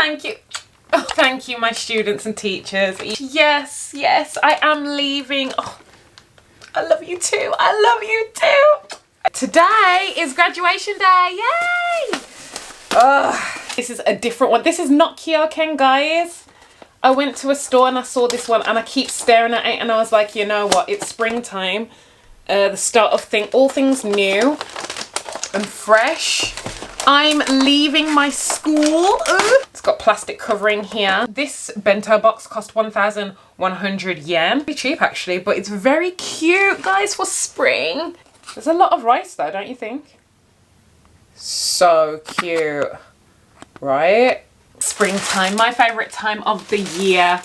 Thank you. Oh, thank you, my students and teachers. Yes, yes, I am leaving. Oh, I love you too. I love you too. Today is graduation day. Yay! This is a different one. This is not Kyoken, guys. I went to a store and I saw this one and I keep staring at it and I was like, you know what? It's springtime. The start of all things new and fresh. I'm leaving my school. It's got plastic covering here. This bento box cost 1,100 yen. Pretty cheap actually, but it's very cute, guys, for spring. There's a lot of rice though, don't you think? So cute, right? Springtime, my favorite time of the year.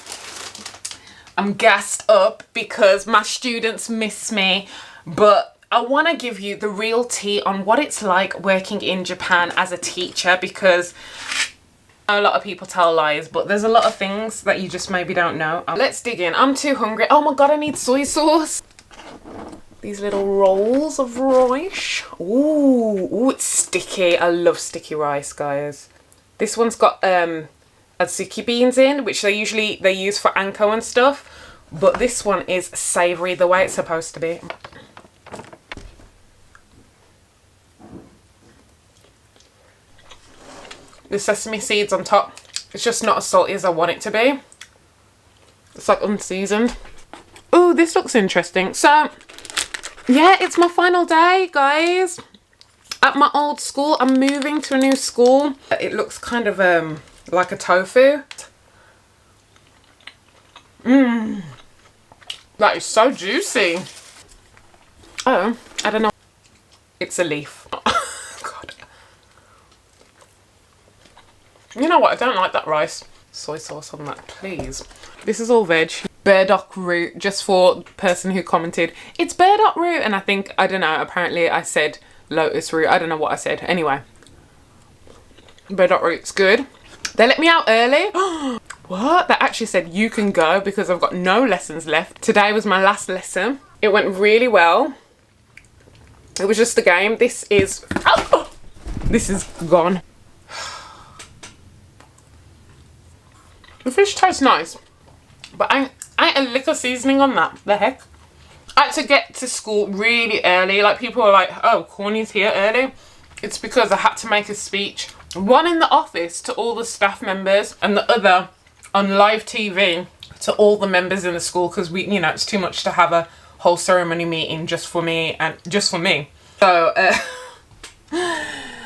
I'm gassed up because my students miss me, but I want to give you the real tea on what it's like working in Japan as a teacher, because a lot of people tell lies, but there's a lot of things that you just maybe don't know. Let's dig in. I'm too hungry. Oh my god, I need soy sauce. These little rolls of rice. Ooh, it's sticky. I love sticky rice, guys. This one's got azuki beans in, which they use for anko and stuff, but this one is savoury the way it's supposed to be. The sesame seeds on top, it's just not as salty as I want it to be. It's like unseasoned. Oh, this looks interesting. So, yeah, it's my final day, guys. At my old school, I'm moving to a new school. It looks kind of like a tofu. Mmm. That is so juicy. Oh, I don't know. It's a leaf. God. You know what? I don't like that rice. Soy sauce on that, please. This is all veg. Burdock root, just for the person who commented, it's burdock root. And I don't know, apparently I said lotus root. I don't know what I said. Anyway, burdock root's good. They let me out early. What? They actually said you can go because I've got no lessons left. Today was my last lesson. It went really well. It was just a game. This is gone. The fish tastes nice, but I ain't a lick of seasoning on that. The heck? I had to get to school really early. Like, people were like, oh, Corny's here early. It's because I had to make a speech. One in the office to all the staff members and the other on live TV to all the members in the school, because it's too much to have a whole ceremony meeting just for me. So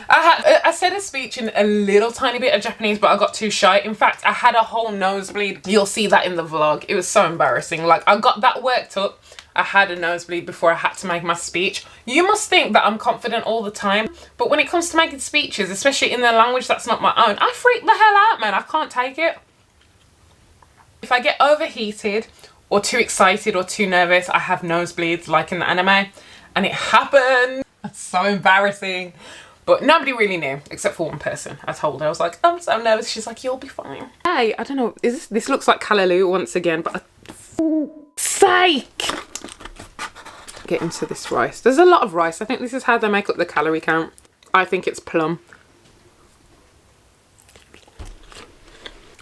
I said a speech in a little tiny bit of Japanese, but I got too shy. In fact, I had a whole nosebleed. You'll see that in the vlog. It was so embarrassing. Like, I got that worked up. I had a nosebleed before I had to make my speech. You must think that I'm confident all the time, but when it comes to making speeches, especially in a language that's not my own, I freak the hell out, man. I can't take it. If I get overheated or too excited or too nervous, I have nosebleeds like in the anime, and it happened. That's so embarrassing. But nobody really knew, except for one person. I told her, I was like, I'm so nervous. She's like, you'll be fine. Hey, I don't know, this looks like callaloo once again, but for sake. Get into this rice. There's a lot of rice. I think this is how they make up the calorie count. I think it's plum.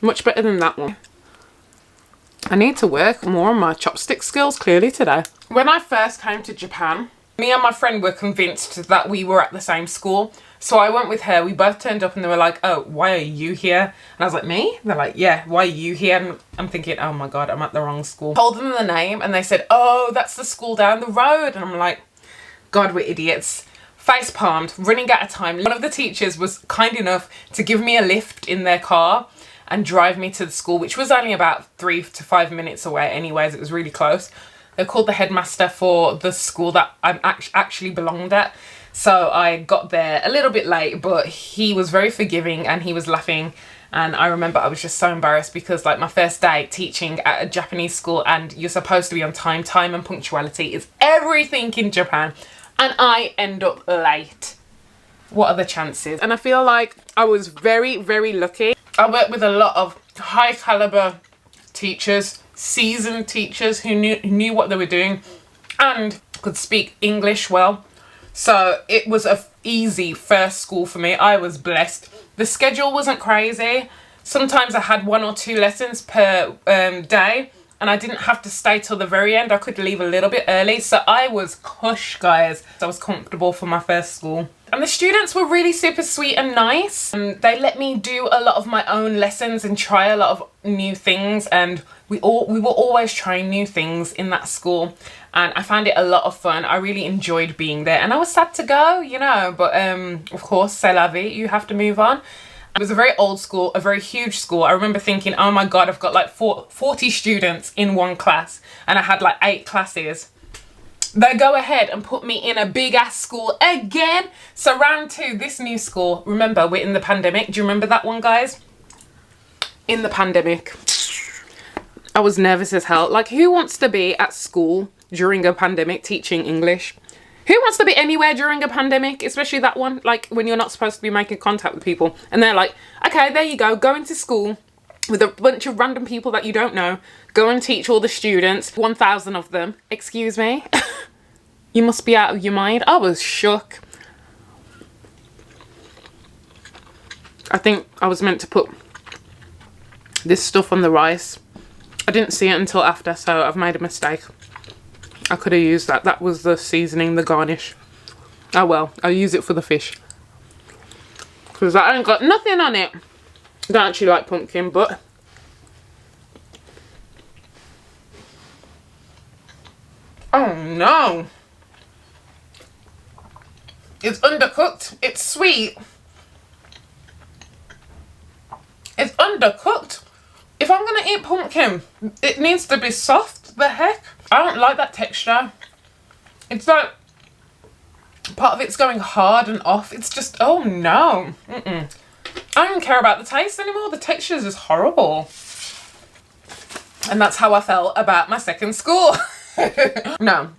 Much better than that one. I need to work more on my chopstick skills clearly today. When I first came to Japan, me and my friend were convinced that we were at the same school. So I went with her. We both turned up and they were like, oh, why are you here? And I was like, me? They're like, yeah, why are you here? And I'm thinking, oh my God, I'm at the wrong school. Told them the name and they said, oh, that's the school down the road. And I'm like, God, we're idiots. Face palmed, running out of time. One of the teachers was kind enough to give me a lift in their car and drive me to the school, which was only about 3 to 5 minutes away anyways. It was really close. They called the headmaster for the school that I actually belonged at. So I got there a little bit late, but he was very forgiving and he was laughing. And I remember I was just so embarrassed because, like, my first day teaching at a Japanese school and you're supposed to be on time. Time and punctuality is everything in Japan. And I end up late. What are the chances? And I feel like I was very, very lucky. I worked with a lot of high caliber teachers, seasoned teachers who knew what they were doing and could speak English well. So it was a easy first school for me. I was blessed. The schedule wasn't crazy. Sometimes I had 1 or 2 lessons per day, and I didn't have to stay till the very end. I could leave a little bit early. So I was cush, guys. I was comfortable for my first school. And the students were really super sweet and nice. They let me do a lot of my own lessons and try a lot of new things. And we were always trying new things in that school. And I found it a lot of fun. I really enjoyed being there. And I was sad to go, you know. But of course, c'est la vie. You have to move on. It was a very old school, a very huge school. I remember thinking, oh my God, I've got like 40 students in one class, and I had like 8 classes. They go ahead and put me in a big ass school again. So round 2, this new school, remember we're in the pandemic. Do you remember that one, guys? In the pandemic. I was nervous as hell. Like, who wants to be at school during a pandemic teaching English? Who wants to be anywhere during a pandemic, especially that one, like when you're not supposed to be making contact with people? And they're like, okay, there you go, go into school with a bunch of random people that you don't know. Go and teach all the students, 1,000 of them. Excuse me? You must be out of your mind. I was shook. I think I was meant to put this stuff on the rice. I didn't see it until after, so I've made a mistake. I could have used that. That was the seasoning, the garnish. Oh well, I'll use it for the fish. Because I ain't got nothing on it. I don't actually like pumpkin, but... Oh no! It's undercooked. It's sweet. It's undercooked. If I'm gonna eat pumpkin, it needs to be soft. The heck? I don't like that texture. It's like part of it's going hard and off. It's just, oh no. I don't care about the taste anymore. The texture is just horrible. And that's how I felt about my second school. No,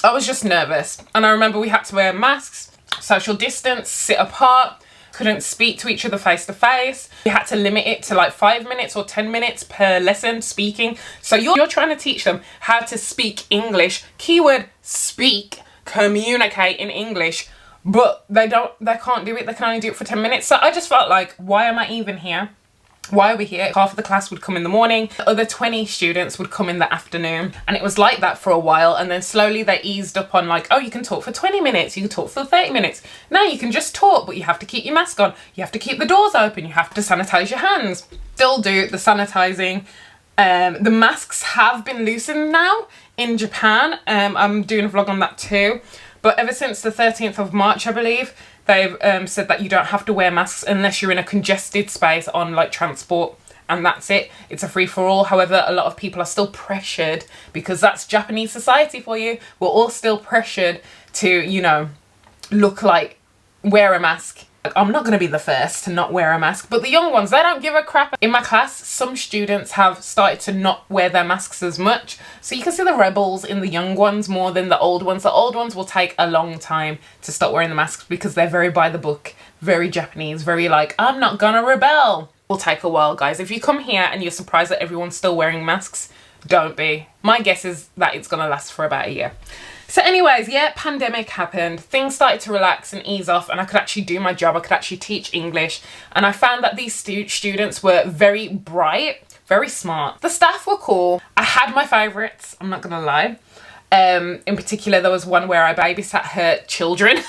I was just nervous. And I remember we had to wear masks, social distance, sit apart. Couldn't speak to each other face to face. You had to limit it to like 5 minutes or 10 minutes per lesson speaking. So you're trying to teach them how to speak English. Keyword speak, communicate in English, but they can't do it. They can only do it for 10 minutes. So I just felt like, why am I even here? Why are we here? Half of the class would come in the morning, the other 20 students would come in the afternoon, and it was like that for a while. And then slowly they eased up on like, oh, you can talk for 20 minutes, you can talk for 30 minutes. Now you can just talk, but you have to keep your mask on, you have to keep the doors open, you have to sanitize your hands. Still do the sanitizing. The masks have been loosened now in Japan. I'm doing a vlog on that too. But ever since the 13th of March, I believe, they've said that you don't have to wear masks unless you're in a congested space on like transport, and that's it. It's a free-for-all. However, a lot of people are still pressured, because that's Japanese society for you. We're all still pressured to, you know, look like, wear a mask. I'm not going to be the first to not wear a mask, but the young ones, they don't give a crap. In my class, some students have started to not wear their masks as much. So you can see the rebels in the young ones more than the old ones. The old ones will take a long time to stop wearing the masks because they're very by the book, very Japanese, very like, I'm not gonna rebel. Will take a while, guys. If you come here and you're surprised that everyone's still wearing masks, don't be. My guess is that it's gonna last for about a year. So anyways, yeah, pandemic happened. Things started to relax and ease off, and I could actually do my job. I could actually teach English. And I found that these students were very bright, very smart. The staff were cool. I had my favorites, I'm not gonna lie. In particular, there was one where I babysat her children.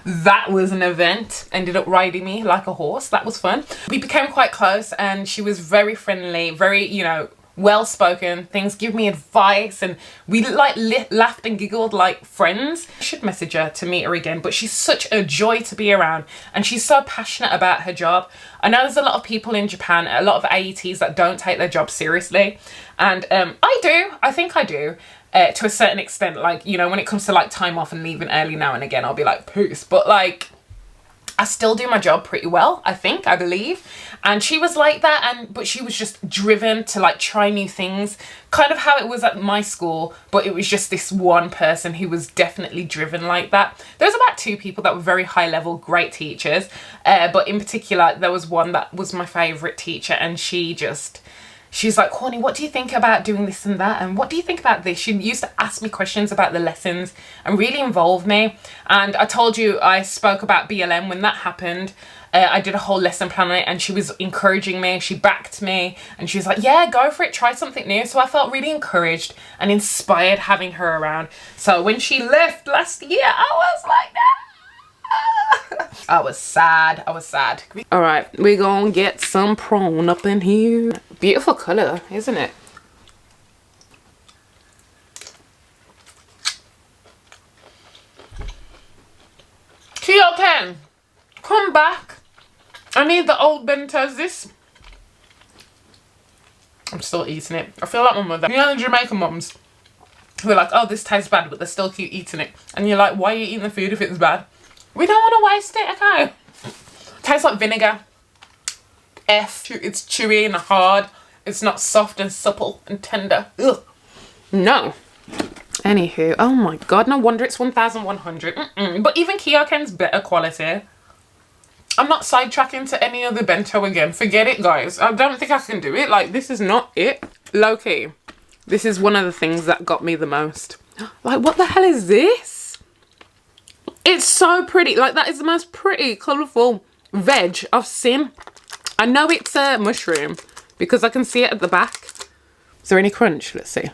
That was an event. Ended up riding me like a horse. That was fun. We became quite close, and she was very friendly, very, you know, well-spoken. Things, give me advice, and we like laughed and giggled like friends. I should message her to meet her again, but she's such a joy to be around, and she's so passionate about her job. I know there's a lot of people in Japan, a lot of AETs that don't take their job seriously, and I think I do to a certain extent. Like, you know, when it comes to like time off and leaving early now and again, I'll be like, peace, but like I still do my job pretty well, I believe. And she was like that, but she was just driven to like try new things, kind of how it was at my school, but it was just this one person who was definitely driven like that. There was about 2 people that were very high level, great teachers, but in particular there was one that was my favorite teacher, and she just she's like, Corny, what do you think about doing this and that? And what do you think about this? She used to ask me questions about the lessons and really involve me. And I told you I spoke about BLM when that happened. I did a whole lesson plan on it, and she was encouraging me. She backed me, and she was like, yeah, go for it. Try something new. So I felt really encouraged and inspired having her around. So when she left last year, I was like, that. I was sad. I was sad. All right, we're gonna get some prawn up in here. Beautiful color, isn't it? Kyoken, come back. I need the old bentos. This. I'm still eating it. I feel like my mother. You know the Jamaican mums who are like, oh, this tastes bad, but they still keep eating it. And you're like, why are you eating the food if it's bad? We don't want to waste it, okay? Tastes like vinegar. It's chewy and hard. It's not soft and supple and tender. Ugh. No. Anywho, oh my god, no wonder it's 1,100. But even Kyoken's better quality. I'm not sidetracking to any other bento again. Forget it, guys. I don't think I can do it. Like, this is not it. Low-key, this is one of the things that got me the most. Like, what the hell is this? It's so pretty. Like, that is the most pretty, colourful veg I've seen. I know it's a mushroom because I can see it at the back. Is there any crunch? Let's see.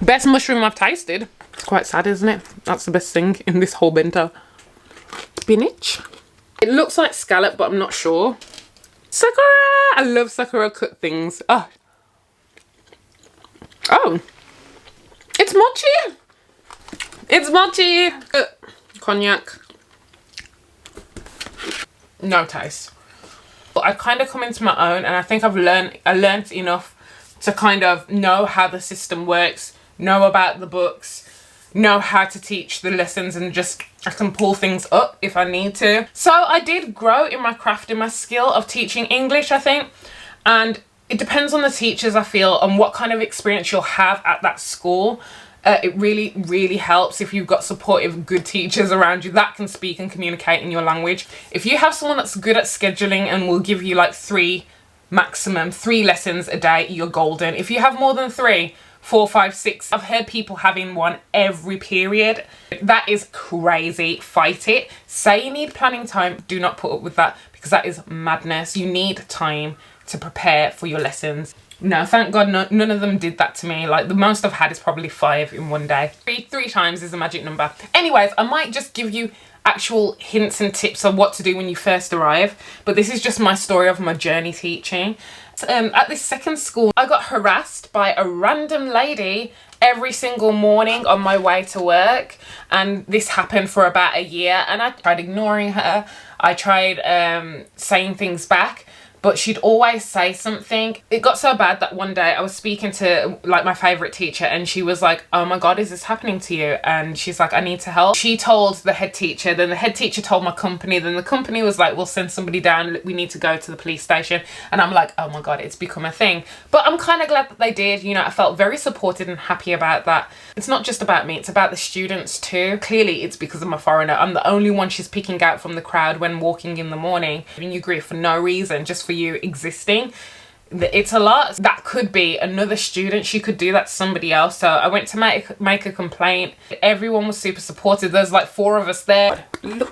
Best mushroom I've tasted. It's quite sad, isn't it? That's the best thing in this whole bento. Spinach. It looks like scallop, but I'm not sure. Sakura! I love Sakura cut things. Oh. Oh. It's mochi. It's mochi. Cognac. No taste. But I kind of come into my own, and I think I learned enough to kind of know how the system works, know about the books, know how to teach the lessons, and just I can pull things up if I need to. So I did grow in my craft, in my skill of teaching English, I think. And it depends on the teachers, I feel, and what kind of experience you'll have at that school. It really, really helps if you've got supportive, good teachers around you that can speak and communicate in your language. If you have someone that's good at scheduling and will give you like maximum 3 lessons a day, you're golden. If you have more than 3, 4, 5, 6, I've heard people having one every period. That is crazy. Fight it. Say you need planning time. Do not put up with that because that is madness. You need time to prepare for your lessons. No, thank God none of them did that to me. Like, the most I've had is probably 5 in one day. Three times is a magic number. Anyways, I might just give you actual hints and tips on what to do when you first arrive, but this is just my story of my journey teaching. At this second school, I got harassed by a random lady every single morning on my way to work, and this happened for about a year, and I tried ignoring her. I tried saying things back, but she'd always say something. It got so bad that one day I was speaking to like my favorite teacher, and she was like, oh my God, is this happening to you? And she's like, I need to help. She told the head teacher, then the head teacher told my company, then the company was like, we'll send somebody down, we need to go to the police station. And I'm like, oh my God, it's become a thing. But I'm kind of glad that they did. You know, I felt very supported and happy about that. It's not just about me, it's about the students too. Clearly it's because I'm a foreigner. I'm the only one she's picking out from the crowd when walking in the morning, giving you grief for no reason, just for you existing. It's a lot. That could be another student. She could do that to somebody else. So I went to make a complaint. Everyone was super supportive. There's like 4 of us there. Look,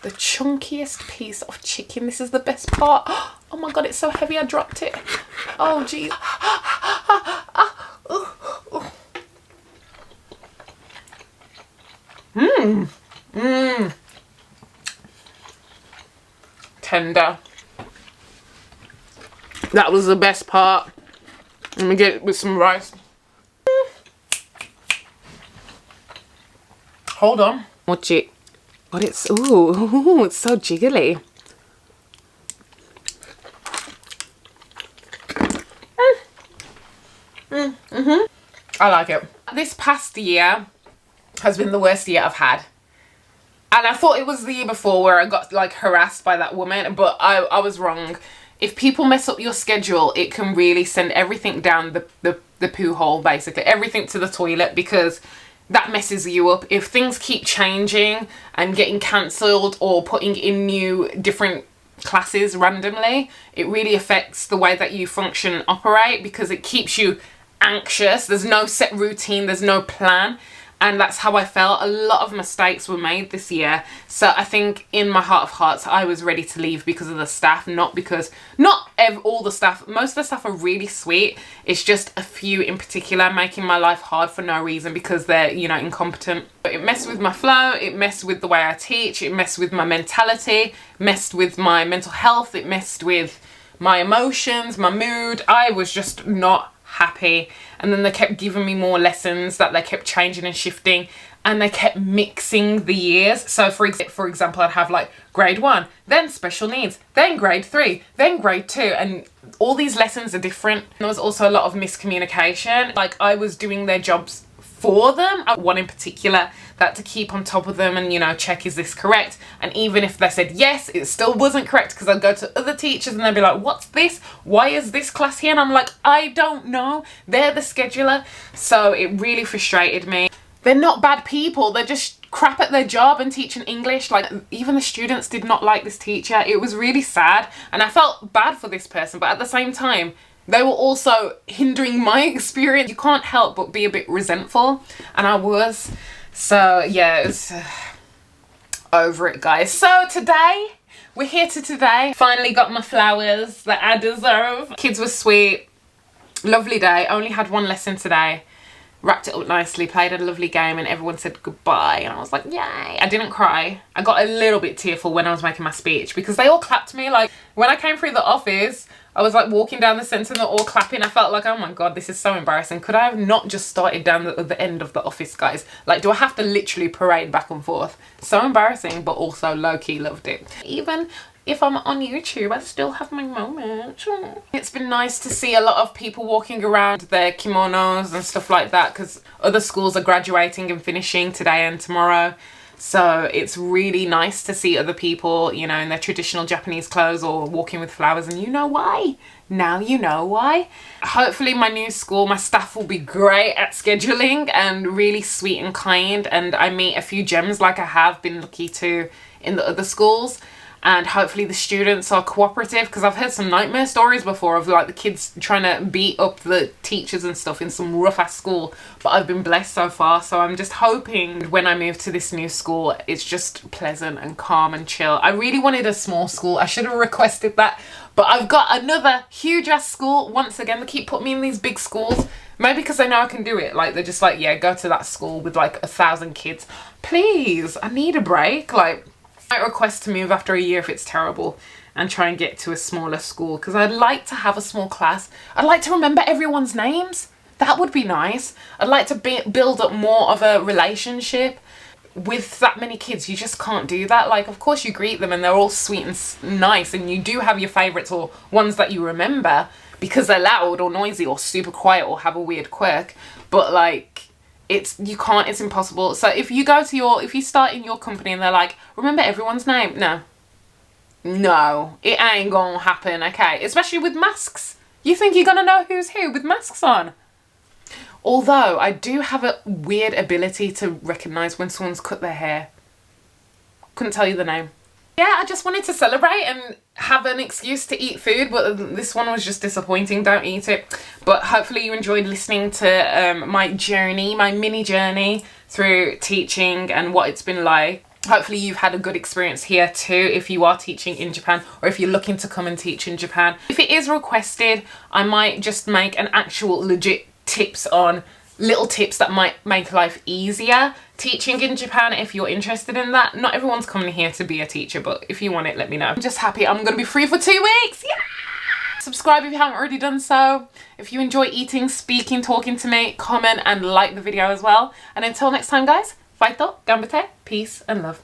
the chunkiest piece of chicken. This is the best part. Oh my God, it's so heavy I dropped it. Oh geez. Tender. That was the best part. Let me get it with some rice. Hold on. Mochi. But it's, ooh, it's so jiggly. I like it. This past year has been the worst year I've had. And I thought it was the year before where I got like harassed by that woman, but I was wrong. If people mess up your schedule, it can really send everything down the poo hole, basically. Everything to the toilet, because that messes you up. If things keep changing and getting cancelled or putting in new different classes randomly, it really affects the way that you function and operate, because it keeps you anxious. There's no set routine, there's no plan. And that's how I felt. A lot of mistakes were made this year. So I think in my heart of hearts, I was ready to leave because of the staff, not because, all the staff, most of the staff are really sweet. It's just a few in particular making my life hard for no reason because they're, you know, incompetent. But it messed with my flow, it messed with the way I teach, it messed with my mentality, messed with my mental health, it messed with my emotions, my mood. I was just not happy. And then they kept giving me more lessons that they kept changing and shifting, and they kept mixing the years. So for example, I'd have like grade 1, then special needs, then grade 3, then grade 2, and all these lessons are different. There was also a lot of miscommunication. Like, I was doing their jobs for them. One in particular that to keep on top of them and, you know, check, is this correct? And even if they said yes, it still wasn't correct, because I'd go to other teachers and they'd be like, what's this? Why is this class here? And I'm like, I don't know. They're the scheduler. So it really frustrated me. They're not bad people. They're just crap at their job and teaching English. Like, even the students did not like this teacher. It was really sad. And I felt bad for this person, but at the same time, they were also hindering my experience. You can't help but be a bit resentful, and I was. So yeah, it was over it, guys. So today, we're here to today. Finally got my flowers that I deserve. Kids were sweet. Lovely day. Only had one lesson today. Wrapped it up nicely, played a lovely game, and everyone said goodbye, and I was like, yay. I didn't cry. I got a little bit tearful when I was making my speech because they all clapped me. Like, when I came through the office, I was like walking down the centre and they're all clapping. I felt like, oh my God, this is so embarrassing. Could I have not just started down the end of the office, guys? Like, do I have to literally parade back and forth? So embarrassing, but also low-key loved it. Even if I'm on YouTube, I still have my moments. It's been nice to see a lot of people walking around their kimonos and stuff like that, because other schools are graduating and finishing today and tomorrow. So it's really nice to see other people, you know, in their traditional Japanese clothes or walking with flowers, and you know why. Now you know why. Hopefully my new school, my staff will be great at scheduling and really sweet and kind, and I meet a few gems like I have been lucky to in the other schools. And hopefully the students are cooperative, because I've heard some nightmare stories before of like the kids trying to beat up the teachers and stuff in some rough ass school, but I've been blessed so far. So I'm just hoping when I move to this new school, it's just pleasant and calm and chill. I really wanted a small school. I should have requested that, but I've got another huge ass school. Once again, they keep putting me in these big schools. Maybe because they know I can do it. Like, they're just like, yeah, go to that school with like 1,000 kids. Please, I need a break. Like, I might request to move after a year if it's terrible and try and get to a smaller school, because I'd like to have a small class. I'd like to remember everyone's names. That would be nice. I'd like to build up more of a relationship. With that many kids, you just can't do that. Like, of course you greet them and they're all sweet and nice, and you do have your favourites or ones that you remember because they're loud or noisy or super quiet or have a weird quirk, but like, it's impossible. So if you start in your company and they're like, remember everyone's name, no, it ain't gonna happen. Okay, especially with masks. You think you're gonna know who's who with masks on? Although I do have a weird ability to recognize when someone's cut their hair. Couldn't tell you the name. Yeah, I just wanted to celebrate and have an excuse to eat food, but this one was just disappointing. Don't eat it. But hopefully you enjoyed listening to my journey, my mini journey through teaching and what it's been like. Hopefully you've had a good experience here too if you are teaching in Japan, or if you're looking to come and teach in Japan. If it is requested, I might just make an actual legit tips on little tips that might make life easier teaching in Japan, if you're interested in that. Not everyone's coming here to be a teacher, but if you want it, let me know. I'm just happy I'm gonna be free for 2 weeks. Yeah! Subscribe if you haven't already done so. If you enjoy eating, speaking, talking to me, comment and like the video as well. And until next time, guys, faito, gambate, peace and love.